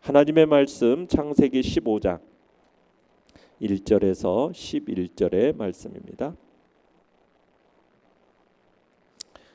하나님의 말씀 창세기 15장 1절에서 11절의 말씀입니다.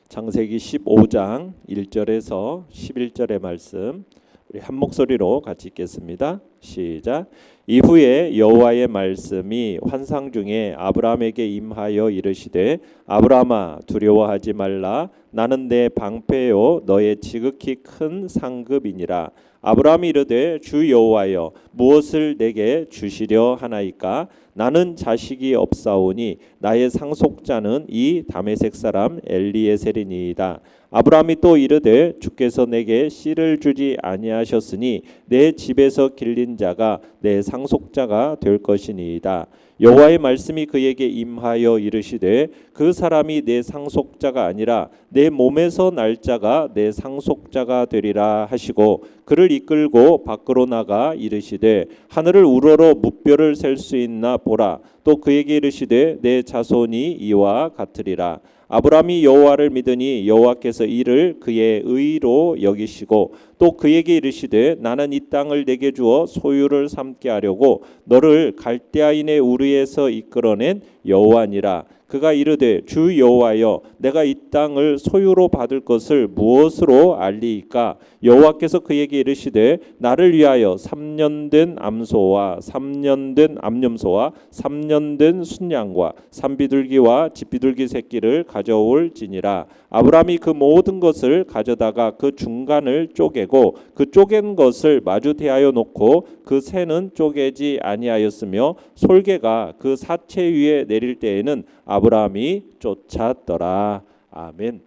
창세기 15장 1절에서 11절의 말씀 우리 한 목소리로 같이 읽겠습니다. 시작. 이후에 여호와의 말씀이 환상 중에 아브라함에게 임하여 이르시되 아브라함아 두려워하지 말라 나는 내 방패요 너의 지극히 큰 상급이니라. 아브라함이 이르되 주 여호와여 무엇을 내게 주시려 하나이까? 나는 자식이 없사오니 나의 상속자는 이 다메섹 사람 엘리에셀이니이다. 아브라함이 또 이르되 주께서 내게 씨를 주지 아니하셨으니 내 집에서 길린 자가 내 상속자가 될 것이니이다. 여호와의 말씀이 그에게 임하여 이르시되 그 사람이 내 상속자가 아니라 내 몸에서 날 자가 내 상속자가 되리라 하시고 그를 이끌고 밖으로 나가 이르시되 하늘을 우러러 무뼈를 셀 수 있나 보라. 또 그에게 이르시되 내 자손이 이와 같으리라. 아브라함이 여호와를 믿으니 여호와께서 이를 그의 의로 여기시고 또 그에게 이르시되 나는 이 땅을 내게 주어 소유를 삼게 하려고 너를 갈대아인의 우르에서 이끌어낸 여호와니라. 그가 이르되 주 여호와여 내가 이 땅을 소유로 받을 것을 무엇으로 알리이까? 여호와께서 그에게 이르시되 나를 위하여 3년 된 암소와 3년 된 암염소와 3년 된 순양과 산비둘기와 집비둘기 새끼를 가져올지니라. 아브라함이 그 모든 것을 가져다가 그 중간을 쪼개고 그 쪼갠 것을 마주 대하여 놓고 그 새는 쪼개지 아니하였으며 솔개가 그 사체 위에 내릴 때에는 아브라함이 쫓았더라. 아멘.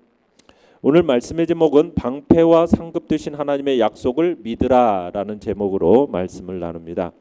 오늘 말씀의 제목은 방패와 상급 되신 하나님의 약속을 믿으라라는 제목으로 말씀을 나눕니다.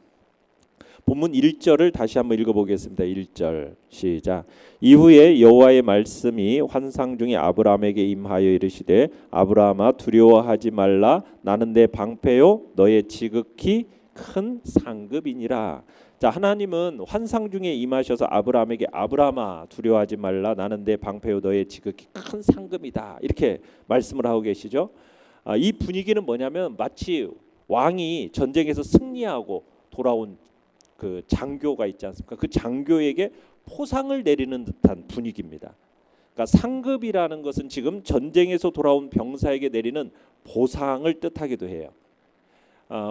본문 1절을 다시 한번 읽어보겠습니다. 1절 시작. 이후에 여호와의 말씀이 환상 중에 아브라함에게 임하여 이르시되 아브라함아 두려워하지 말라 나는 내 방패요 너의 지극히 큰 상급이니라. 자, 하나님은 환상 중에 임하셔서 아브라함에게 아브라함아 두려워하지 말라 나는 내 방패요 너의 지극히 큰 상급이다 이렇게 말씀을 하고 계시죠. 이 분위기는 뭐냐면 마치 왕이 전쟁에서 승리하고 돌아온 그 장교가 있지 않습니까? 그 장교에게 포상을 내리는 듯한 분위기입니다. 그러니까 상급이라는 것은 지금 전쟁에서 돌아온 병사에게 내리는 보상을 뜻하기도 해요.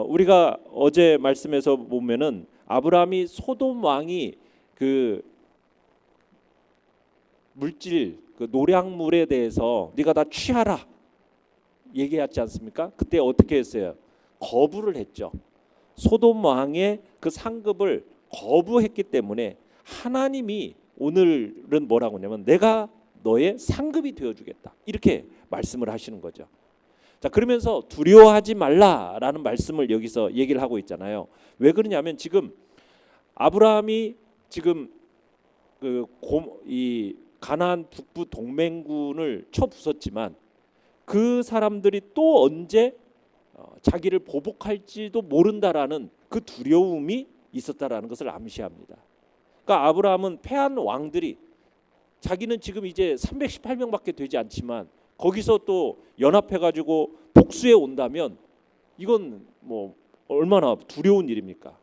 우리가 어제 말씀에서 보면은 아브라함이 소돔 왕이 그 물질 그 노량물에 대해서 네가 다 취하라 얘기하지 않습니까? 그때 어떻게 했어요? 거부를 했죠. 소돔 왕의 그 상급을 거부했기 때문에 하나님이 오늘은 뭐라고 하냐면 내가 너의 상급이 되어주겠다 이렇게 말씀을 하시는 거죠. 자, 그러면서 두려워하지 말라라는 말씀을 여기서 얘기를 하고 있잖아요. 왜 그러냐면 지금 아브라함이 지금 이 가나안 북부 동맹군을 쳐부쉈지만 그 사람들이 또 언제 자기를 보복할지도 모른다라는 그 두려움이 있었다라는 것을 암시합니다. 그러니까 아브라함은 패한 왕들이 자기는 지금 이제 318명밖에 되지 않지만 거기서 또 연합해가지고 복수해 온다면 이건 뭐 얼마나 두려운 일입니까?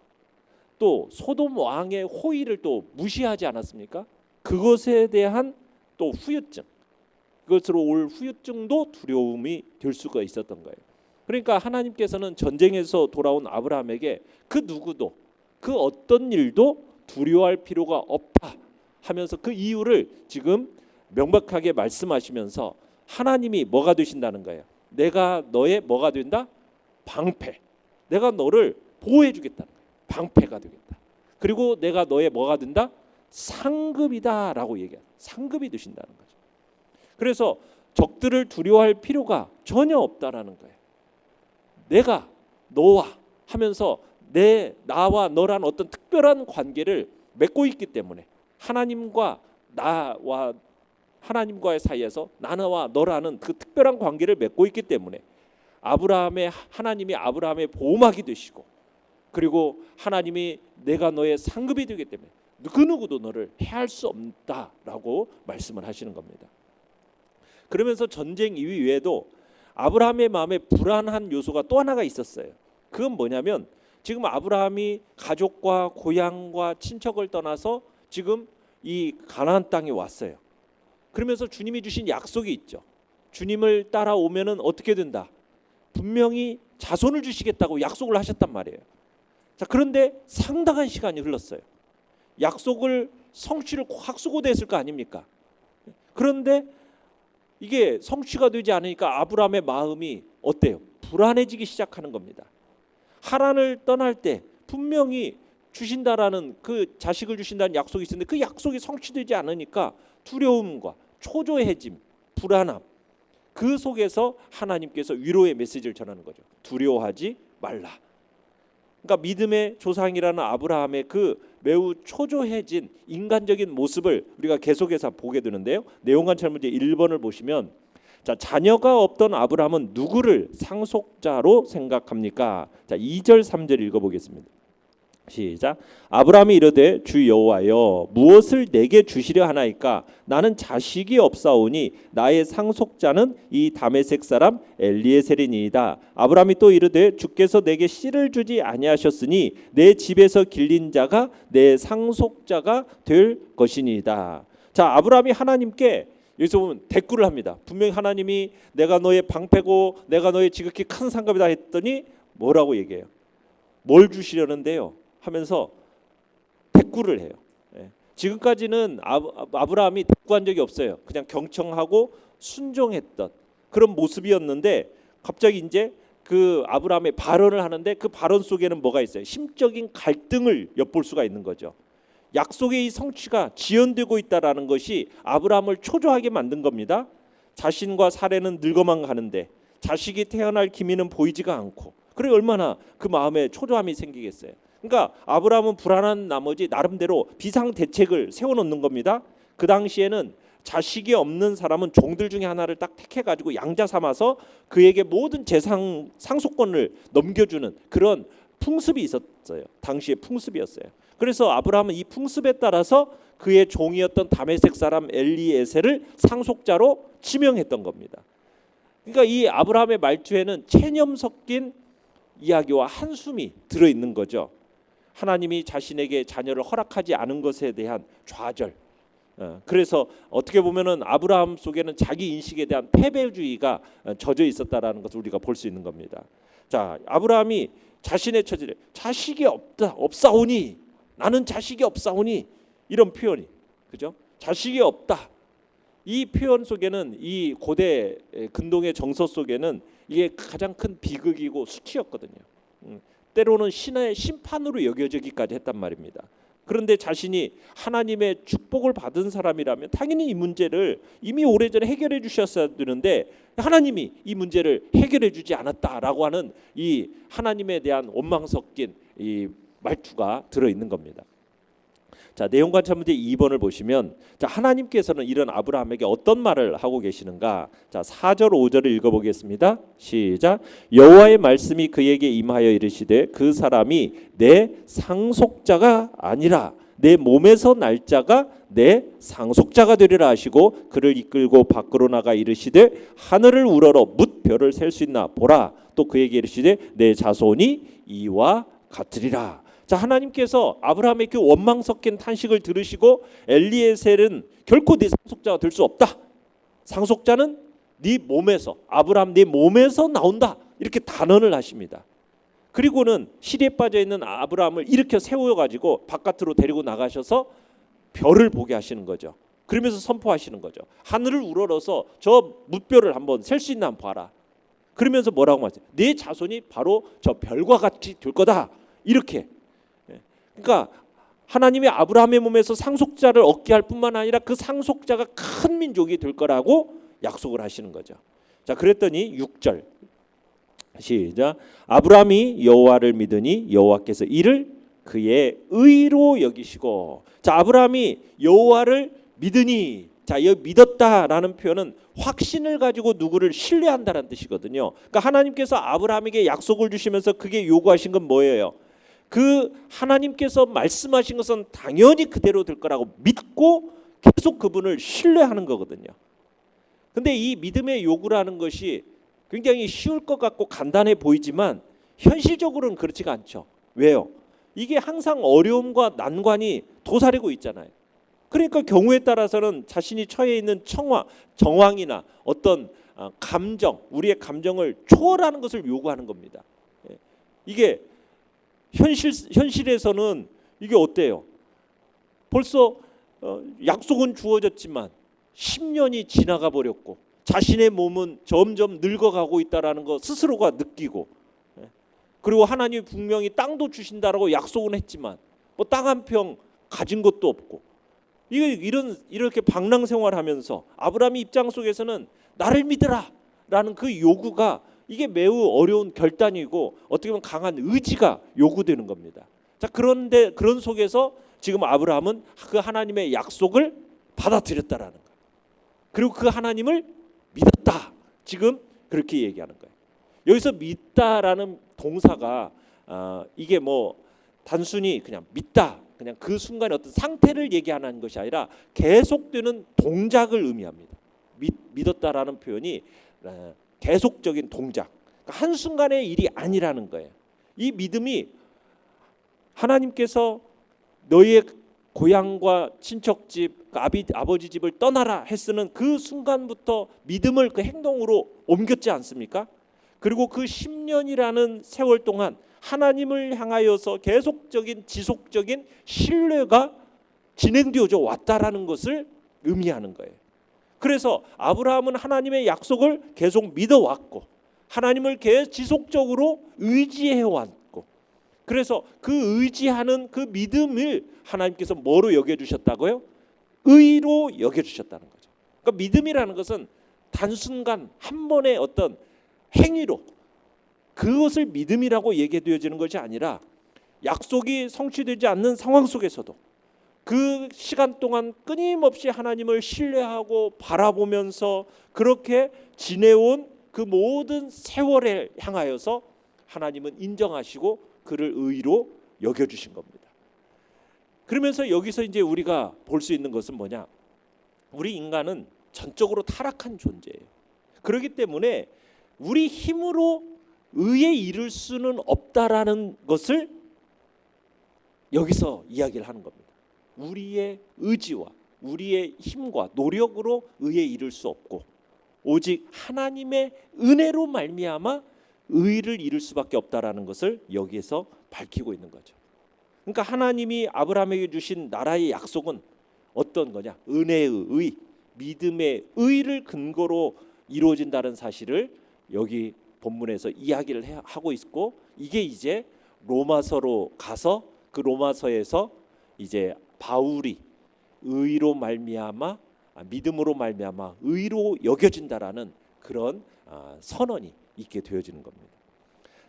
또 소돔 왕의 호의를 또 무시하지 않았습니까? 그것에 대한 또 후유증, 그것으로 올 후유증도 두려움이 될 수가 있었던 거예요. 그러니까 하나님께서는 전쟁에서 돌아온 아브라함에게 그 누구도 그 어떤 일도 두려워할 필요가 없다 하면서 그 이유를 지금 명백하게 말씀하시면서 하나님이 뭐가 되신다는 거예요. 내가 너의 뭐가 된다? 방패. 내가 너를 보호해 주겠다는 거예요. 방패가 되겠다. 그리고 내가 너의 뭐가 된다? 상급이다라고 얘기해요. 상급이 되신다는 거죠. 그래서 적들을 두려워할 필요가 전혀 없다라는 거예요. 내가 너와 하면서 나와 너란 어떤 특별한 관계를 맺고 있기 때문에 하나님과의 사이에서 나와 너라는 그 특별한 관계를 맺고 있기 때문에 하나님이 아브라함의 보호막이 되시고 그리고 하나님이 내가 너의 상급이 되기 때문에 그 누구도 너를 해할 수 없다라고 말씀을 하시는 겁니다. 그러면서 전쟁 이외에도 아브라함의 마음에 불안한 요소가 또 하나가 있었어요. 그건 뭐냐면 지금 아브라함이 가족과 고향과 친척을 떠나서 지금 이 가나안 땅에 왔어요. 그러면서 주님이 주신 약속이 있죠. 주님을 따라오면은 어떻게 된다? 분명히 자손을 주시겠다고 약속을 하셨단 말이에요. 자, 그런데 상당한 시간이 흘렀어요. 약속을 성취를 확수고됐을 거 아닙니까? 그런데 이게 성취가 되지 않으니까 아브라함의 마음이 어때요? 불안해지기 시작하는 겁니다. 하란을 떠날 때 분명히 주신다라는 그 자식을 주신다는 약속이 있었는데 그 약속이 성취되지 않으니까 두려움과 초조해짐, 불안함, 그 속에서 하나님께서 위로의 메시지를 전하는 거죠. 두려워하지 말라. 그러니까 믿음의 조상이라는 아브라함의 그 매우 초조해진 인간적인 모습을 우리가 계속해서 보게 되는데요. 내용관찰 문제 1번을 보시면, 자, 자녀가 없던 아브라함은 누구를 상속자로 생각합니까? 자, 2절 3절 읽어보겠습니다. 시작. 아브라함이 이르되 주 여호와여 무엇을 내게 주시려 하나이까? 나는 자식이 없사오니 나의 상속자는 이 다메섹 사람 엘리에셀이니이다. 아브라함이 또 이르되 주께서 내게 씨를 주지 아니하셨으니 내 집에서 길린 자가 내 상속자가 될 것이니이다. 자, 아브라함이 하나님께 여기서 보면 대꾸를 합니다. 분명히 하나님이 내가 너의 방패고 내가 너의 지극히 큰 상급이다 했더니 뭐라고 얘기해요? 뭘 주시려는데요? 하면서 대꾸를 해요. 지금까지는 아브라함이 대꾸한 적이 없어요. 그냥 경청하고 순종했던 그런 모습이었는데 갑자기 이제 그 아브라함의 발언을 하는데 그 발언 속에는 뭐가 있어요? 심적인 갈등을 엿볼 수가 있는 거죠. 약속의 이 성취가 지연되고 있다라는 것이 아브라함을 초조하게 만든 겁니다. 자신과 사례는 늙어만 가는데 자식이 태어날 기미는 보이지가 않고, 그래 얼마나 그 마음에 초조함이 생기겠어요. 그러니까 아브라함은 불안한 나머지 나름대로 비상 대책을 세워놓는 겁니다. 그 당시에는 자식이 없는 사람은 종들 중에 하나를 딱 택해가지고 양자 삼아서 그에게 모든 재산 상속권을 넘겨주는 그런 풍습이 있었어요. 당시의 풍습이었어요. 그래서 아브라함은 이 풍습에 따라서 그의 종이었던 다메섹 사람 엘리에셀을 상속자로 지명했던 겁니다. 그러니까 이 아브라함의 말투에는 체념 섞인 이야기와 한숨이 들어있는 거죠. 하나님이 자신에게 자녀를 허락하지 않은 것에 대한 좌절. 그래서 어떻게 보면은 아브라함 속에는 자기 인식에 대한 패배주의가 젖어 있었다라는 것을 우리가 볼 수 있는 겁니다. 자, 아브라함이 자신의 처지를 자식이 없사오니, 나는 자식이 없사오니, 이런 표현이, 그죠? 자식이 없다. 이 표현 속에는, 이 고대 근동의 정서 속에는 이게 가장 큰 비극이고 수치였거든요. 때로는 신의 심판으로 여겨지기까지 했단 말입니다. 그런데 자신이 하나님의 축복을 받은 사람이라면 당연히 이 문제를 이미 오래전에 해결해 주셨어야 되는데 하나님이 이 문제를 해결해 주지 않았다라고 하는 이 하나님에 대한 원망 섞인 이 말투가 들어있는 겁니다. 자, 내용 관찰 문제 2번을 보시면, 자, 하나님께서는 이런 아브라함에게 어떤 말을 하고 계시는가? 자, 4절 5절을 읽어보겠습니다. 시작. 여호와의 말씀이 그에게 임하여 이르시되 그 사람이 내 상속자가 아니라 내 몸에서 날 자가 내 상속자가 되리라 하시고 그를 이끌고 밖으로 나가 이르시되 하늘을 우러러 뭇 별을 셀 수 있나 보라. 또 그에게 이르시되 내 자손이 이와 같으리라. 자, 하나님께서 아브라함의 그 원망 섞인 탄식을 들으시고 엘리에셀은 결코 네 상속자가 될 수 없다. 상속자는 네 몸에서, 아브라함 네 몸에서 나온다. 이렇게 단언을 하십니다. 그리고는 시리에 빠져 있는 아브라함을 일으켜 세워가지고 바깥으로 데리고 나가셔서 별을 보게 하시는 거죠. 그러면서 선포하시는 거죠. 하늘을 우러러서 저 뭇별을 한번 셀 수 있나 한번 봐라. 그러면서 뭐라고 말하세요? 네 자손이 바로 저 별과 같이 될 거다. 이렇게. 그러니까 하나님이 아브라함의 몸에서 상속자를 얻게 할 뿐만 아니라 그 상속자가 큰 민족이 될 거라고 약속을 하시는 거죠. 자, 그랬더니 6절 시작. 아브라함이 여호와를 믿으니 여호와께서 이를 그의 의로 여기시고. 자, 아브라함이 여호와를 믿으니, 자, 여기 믿었다라는 표현은 확신을 가지고 누구를 신뢰한다는 뜻이거든요. 그러니까 하나님께서 아브라함에게 약속을 주시면서 그게 요구하신 건 뭐예요? 그 하나님께서 말씀하신 것은 당연히 그대로 될 거라고 믿고 계속 그분을 신뢰하는 거거든요. 근데 이 믿음의 요구라는 것이 굉장히 쉬울 것 같고 간단해 보이지만 현실적으로는 그렇지가 않죠. 왜요? 이게 항상 어려움과 난관이 도사리고 있잖아요. 그러니까 경우에 따라서는 자신이 처해 있는 정황이나 어떤 감정, 우리의 감정을 초월하는 것을 요구하는 겁니다. 이게 현실에서는 이게 어때요? 벌써 약속은 주어졌지만 10년이 지나가 버렸고 자신의 몸은 점점 늙어가고 있다라는 거 스스로가 느끼고, 그리고 하나님이 분명히 땅도 주신다라고 약속은 했지만 뭐 땅 한 평 가진 것도 없고, 이렇게 방랑 생활하면서 아브라함의 입장 속에서는 나를 믿으라라는 그 요구가 이게 매우 어려운 결단이고 어떻게 보면 강한 의지가 요구되는 겁니다. 자, 그런데 그런 속에서 지금 아브라함은 그 하나님의 약속을 받아들였다라는 거예요. 그리고 그 하나님을 믿었다. 지금 그렇게 얘기하는 거예요. 여기서 믿다라는 동사가 이게 뭐 단순히 그냥 믿다, 그냥 그 순간의 어떤 상태를 얘기하는 것이 아니라 계속되는 동작을 의미합니다. 믿었다라는 표현이 계속적인 동작, 그러니까 한순간의 일이 아니라는 거예요. 이 믿음이 하나님께서 너희의 고향과 친척집, 아버지 집을 떠나라 했으는 그 순간부터 믿음을 그 행동으로 옮겼지 않습니까? 그리고 그 10년이라는 세월 동안 하나님을 향하여서 계속적인 지속적인 신뢰가 진행되어져 왔다라는 것을 의미하는 거예요. 그래서 아브라함은 하나님의 약속을 계속 믿어왔고 하나님을 지속적으로 의지해왔고, 그래서 그 의지하는 그 믿음을 하나님께서 뭐로 여겨주셨다고요? 의로 여겨주셨다는 거죠. 그러니까 믿음이라는 것은 단순간 한 번의 어떤 행위로 그것을 믿음이라고 얘기되어지는 것이 아니라 약속이 성취되지 않는 상황 속에서도 그 시간 동안 끊임없이 하나님을 신뢰하고 바라보면서 그렇게 지내온 그 모든 세월에 향하여서 하나님은 인정하시고 그를 의로 여겨주신 겁니다. 그러면서 여기서 이제 우리가 볼 수 있는 것은 뭐냐? 우리 인간은 전적으로 타락한 존재예요. 그렇기 때문에 우리 힘으로 의에 이를 수는 없다라는 것을 여기서 이야기를 하는 겁니다. 우리의 의지와 우리의 힘과 노력으로 의에 이를 수 없고 오직 하나님의 은혜로 말미암아 의를 이룰 수밖에 없다라는 것을 여기에서 밝히고 있는 거죠. 그러니까 하나님이 아브라함에게 주신 나라의 약속은 어떤 거냐? 은혜의 의, 믿음의 의를 근거로 이루어진다는 사실을 여기 본문에서 이야기를 하고 있고, 이게 이제 로마서로 가서 그 로마서에서 이제 바울이 의로 말미암아 믿음으로 말미암아 의로 여겨진다라는 그런 선언이 있게 되어지는 겁니다.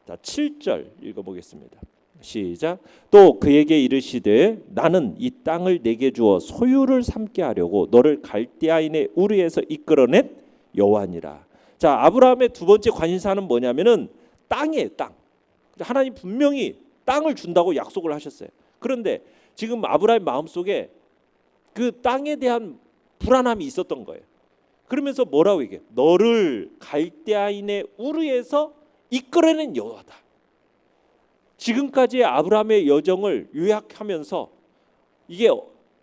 자, 7절 읽어보겠습니다. 시작. 또 그에게 이르시되 나는 이 땅을 내게 주어 소유를 삼게 하려고 너를 갈대아인의 우르에서 이끌어낸 여호와니라. 자, 아브라함의 두 번째 관심사는 뭐냐면은 땅이에요. 땅. 하나님 분명히 땅을 준다고 약속을 하셨어요. 그런데 지금 아브라함의 마음속에 그 땅에 대한 불안함이 있었던 거예요. 그러면서 뭐라고 얘기해요? 너를 갈대아인의 우르에서 이끌어낸 여호와다. 지금까지의 아브라함의 여정을 요약하면서 이게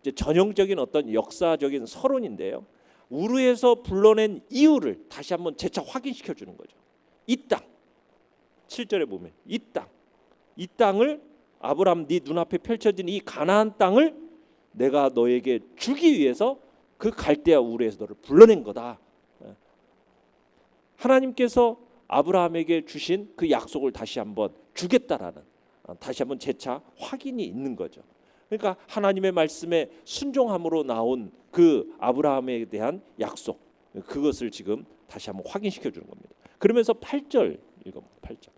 이제 전형적인 어떤 역사적인 서론인데요. 우르에서 불러낸 이유를 다시 한번 재차 확인시켜 주는 거죠. 이 땅, 7절에 보면 이 땅을 아브라함 네 눈앞에 펼쳐진 이 가나안 땅을 내가 너에게 주기 위해서 그 갈대아 우르에서 너를 불러낸 거다. 하나님께서 아브라함에게 주신 그 약속을 다시 한번 주겠다라는 다시 한번 재차 확인이 있는 거죠. 그러니까 하나님의 말씀에 순종함으로 나온 그 아브라함에 대한 약속, 그것을 지금 다시 한번 확인시켜 주는 겁니다. 그러면서 8절 읽어봅니다. 8절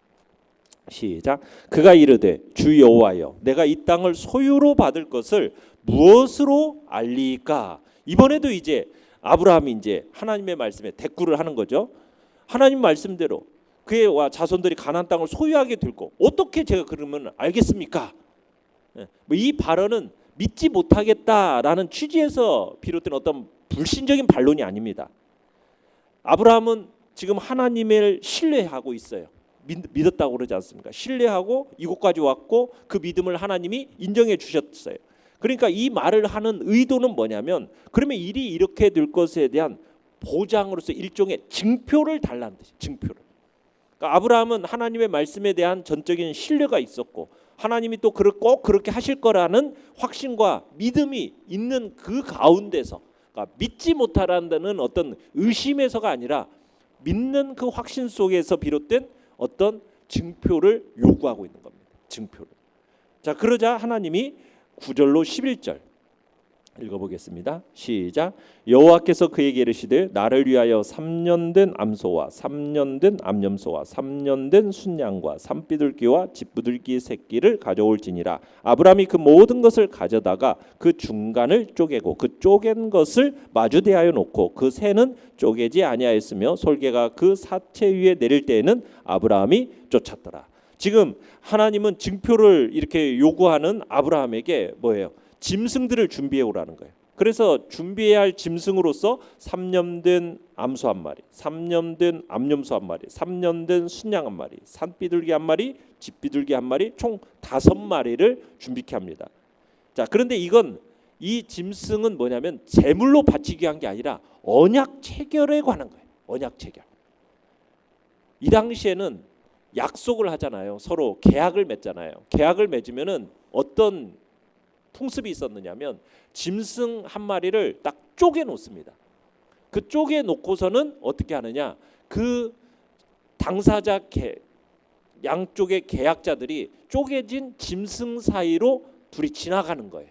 시작. 그가 이르되 주 여호와여 내가 이 땅을 소유로 받을 것을 무엇으로 알리까? 이번에도 이제 아브라함이 이제 하나님의 말씀에 대꾸를 하는 거죠. 하나님 말씀대로 그의 자손들이 가나안 땅을 소유하게 될 거 어떻게 제가 그러면 알겠습니까? 이 발언은 믿지 못하겠다라는 취지에서 비롯된 어떤 불신적인 반론이 아닙니다. 아브라함은 지금 하나님을 신뢰하고 있어요. 믿었다고 그러지 않습니까? 신뢰하고 이곳까지 왔고 그 믿음을 하나님이 인정해 주셨어요. 그러니까 이 말을 하는 의도는 뭐냐면 그러면 일이 이렇게 될 것에 대한 보장으로서 일종의 증표를 달라는 뜻이에요. 증표를. 그러니까 아브라함은 하나님의 말씀에 대한 전적인 신뢰가 있었고 하나님이 또 꼭 그렇게 하실 거라는 확신과 믿음이 있는 그 가운데서 그러니까 믿지 못하라는 어떤 의심에서가 아니라 믿는 그 확신 속에서 비롯된 어떤 증표를 요구하고 있는 겁니다. 증표를. 자, 그러자 하나님이 9절로 11절 읽어보겠습니다. 시작. 여호와께서 그에게 이르시되 나를 위하여 3년 된 암소와 3년 된 암염소와 3년 된 순양과 산비둘기와 집비둘기 새끼를 가져올지니라. 아브라함이 그 모든 것을 가져다가 그 중간을 쪼개고 그 쪼갠 것을 마주대하여 놓고 그 새는 쪼개지 아니하였으며 솔개가 그 사체 위에 내릴 때에는 아브라함이 쫓았더라. 지금 하나님은 증표를 이렇게 요구하는 아브라함에게 뭐예요? 짐승들을 준비해 오라는 거예요. 그래서 준비해야 할 짐승으로서 3년 된 암소 한 마리, 3년 된 암염소 한 마리, 3년 된 순양 한 마리, 산비둘기 한 마리, 집비둘기 한 마리, 총 5마리를 준비케 합니다. 자, 그런데 이 짐승은 뭐냐면 제물로 바치기 위한 게 아니라 언약 체결에 관한 거예요. 언약 체결. 이 당시에는 약속을 하잖아요. 서로 계약을 맺잖아요. 계약을 맺으면은 어떤 풍습이 있었느냐면 짐승 한 마리를 딱 쪼개 놓습니다. 그 쪼개 놓고서는 어떻게 하느냐? 그 당사자 양쪽의 계약자들이 쪼개진 짐승 사이로 둘이 지나가는 거예요.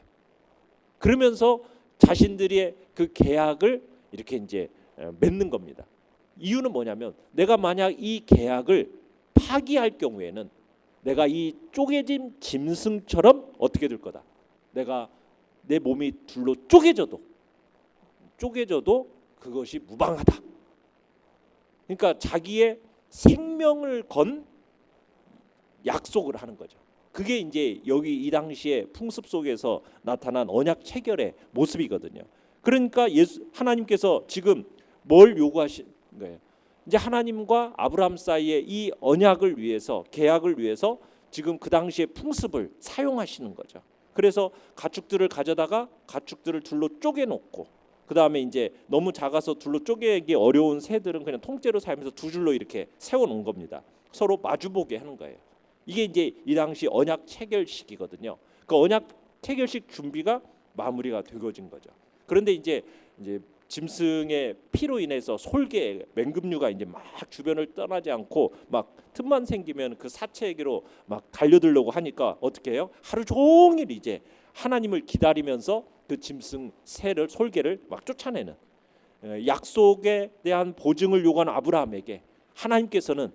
그러면서 자신들의 그 계약을 이렇게 이제 맺는 겁니다. 이유는 뭐냐면 내가 만약 이 계약을 파기할 경우에는 내가 이 쪼개진 짐승처럼 어떻게 될 거다. 내가 내 몸이 둘로 쪼개져도 그것이 무방하다. 그러니까 자기의 생명을 건 약속을 하는 거죠. 그게 이제 여기 이 당시에 풍습 속에서 나타난 언약 체결의 모습이거든요. 그러니까 하나님께서 지금 뭘 요구하신 거예요? 이제 하나님과 아브라함 사이의 이 언약을 위해서 계약을 위해서 지금 그 당시의 풍습을 사용하시는 거죠. 그래서 가축들을 가져다가 가축들을 둘로 쪼개놓고 그 다음에 이제 너무 작아서 둘로 쪼개기 어려운 새들은 그냥 통째로 사용해서 두 줄로 이렇게 세워놓은 겁니다. 서로 마주보게 하는 거예요. 이게 이제 이 당시 언약 체결식이거든요. 그 언약 체결식 준비가 마무리가 되어진 거죠. 그런데 이제 짐승의 피로 인해서 솔개 맹금류가 이제 막 주변을 떠나지 않고 막 틈만 생기면 그 사체에게로 막 달려들려고 하니까 어떻게 해요? 하루 종일 이제 하나님을 기다리면서 그 짐승 새를 솔개를 막 쫓아내는 약속에 대한 보증을 요구하는 아브라함에게 하나님께서는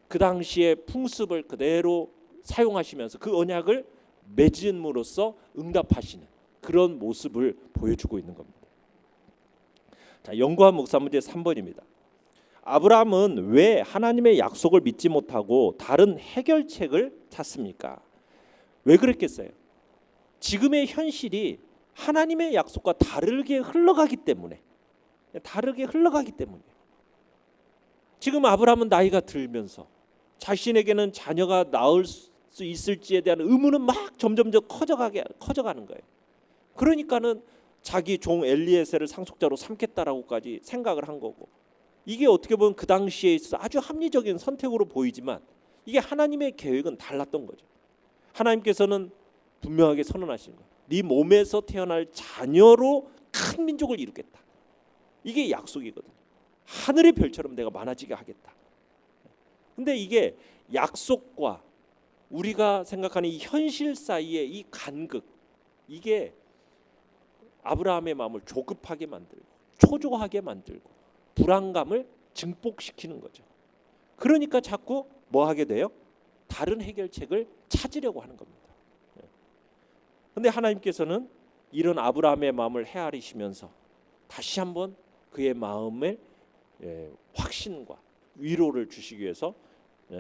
그 당시의 풍습을 그대로 사용하시면서 그 언약을 맺음으로써 응답하시는 그런 모습을 보여주고 있는 겁니다. 자, 연구한 목사 문제 3번입니다. 아브라함은 왜 하나님의 약속을 믿지 못하고 다른 해결책을 찾습니까? 왜 그랬겠어요? 지금의 현실이 하나님의 약속과 다르게 흘러가기 때문에 지금 아브라함은 나이가 들면서 자신에게는 자녀가 낳을 수 있을지에 대한 의문은 막 점점 커져가는 거예요. 그러니까는 자기 종 엘리에셀을 상속자로 삼겠다라고까지 생각을 한 거고, 이게 어떻게 보면 그 당시에 있어서 아주 합리적인 선택으로 보이지만 이게 하나님의 계획은 달랐던 거죠. 하나님께서는 분명하게 선언하신 거예요. 네 몸에서 태어날 자녀로 큰 민족을 이루겠다. 이게 약속이거든요. 하늘의 별처럼 내가 많아지게 하겠다. 근데 이게 약속과 우리가 생각하는 이 현실 사이의 이 간극, 이게 아브라함의 마음을 조급하게 만들고 초조하게 만들고 불안감을 증폭시키는 거죠. 그러니까 자꾸 뭐 하게 돼요? 다른 해결책을 찾으려고 하는 겁니다. 그런데 하나님께서는 이런 아브라함의 마음을 헤아리시면서 다시 한번 그의 마음에 확신과 위로를 주시기 위해서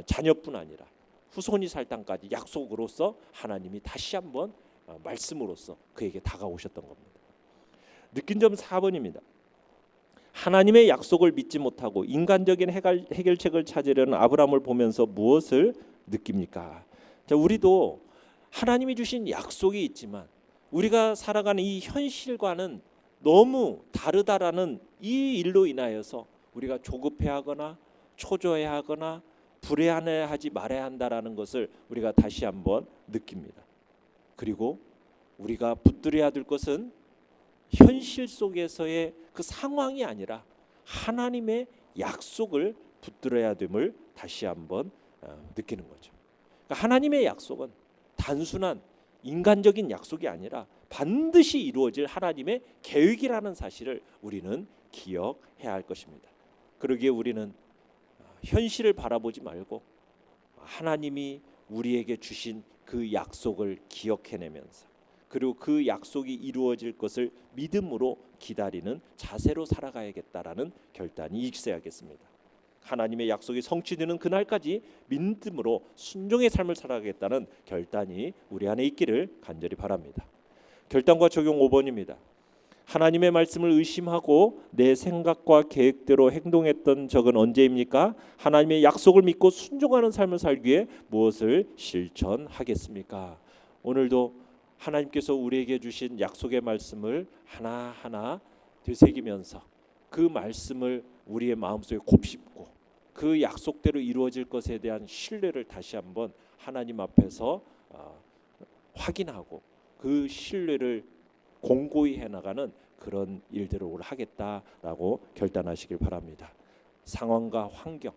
자녀뿐 아니라 후손이 살 땅까지 약속으로서 하나님이 다시 한번 말씀으로서 그에게 다가오셨던 겁니다. 느낀 점 4번입니다. 하나님의 약속을 믿지 못하고 인간적인 해결책을 찾으려는 아브라함을 보면서 무엇을 느낍니까? 자, 우리도 하나님이 주신 약속이 있지만 우리가 살아가는 이 현실과는 너무 다르다라는 이 일로 인하여서 우리가 조급해하거나 초조해하거나 불안해하지 말아야 한다라는 것을 우리가 다시 한번 느낍니다. 그리고 우리가 붙들어야 될 것은 현실 속에서의 그 상황이 아니라 하나님의 약속을 붙들어야 됨을 다시 한번 느끼는 거죠. 그러니까 하나님의 약속은 단순한 인간적인 약속이 아니라 반드시 이루어질 하나님의 계획이라는 사실을 우리는 기억해야 할 것입니다. 그러기에 우리는 현실을 바라보지 말고 하나님이 우리에게 주신 그 약속을 기억해내면서 그리고 그 약속이 이루어질 것을 믿음으로 기다리는 자세로 살아가야겠다라는 결단이 있어야겠습니다. 하나님의 약속이 성취되는 그날까지 믿음으로 순종의 삶을 살아가겠다는 결단이 우리 안에 있기를 간절히 바랍니다. 결단과 적용 5번입니다. 하나님의 말씀을 의심하고 내 생각과 계획대로 행동했던 적은 언제입니까? 하나님의 약속을 믿고 순종하는 삶을 살기 위해 무엇을 실천하겠습니까? 오늘도 하나님께서 우리에게 주신 약속의 말씀을 하나하나 되새기면서 그 말씀을 우리의 마음속에 곱씹고 그 약속대로 이루어질 것에 대한 신뢰를 다시 한번 하나님 앞에서 확인하고 그 신뢰를 공고히 해나가는 그런 일들을 오늘 하겠다라고 결단하시길 바랍니다. 상황과 환경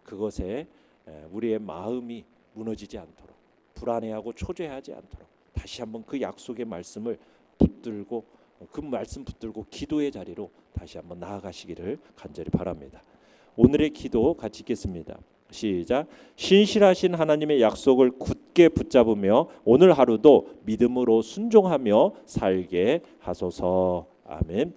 그것에 우리의 마음이 무너지지 않도록 불안해하고 초조해하지 않도록 다시 한번 그 약속의 말씀을 붙들고 그 말씀 붙들고 기도의 자리로 다시 한번 나아가시기를 간절히 바랍니다. 오늘의 기도 같이 읽겠습니다. 시작. 신실하신 하나님의 약속을 굳게 붙잡으며 오늘 하루도 믿음으로 순종하며 살게 하소서. 아멘.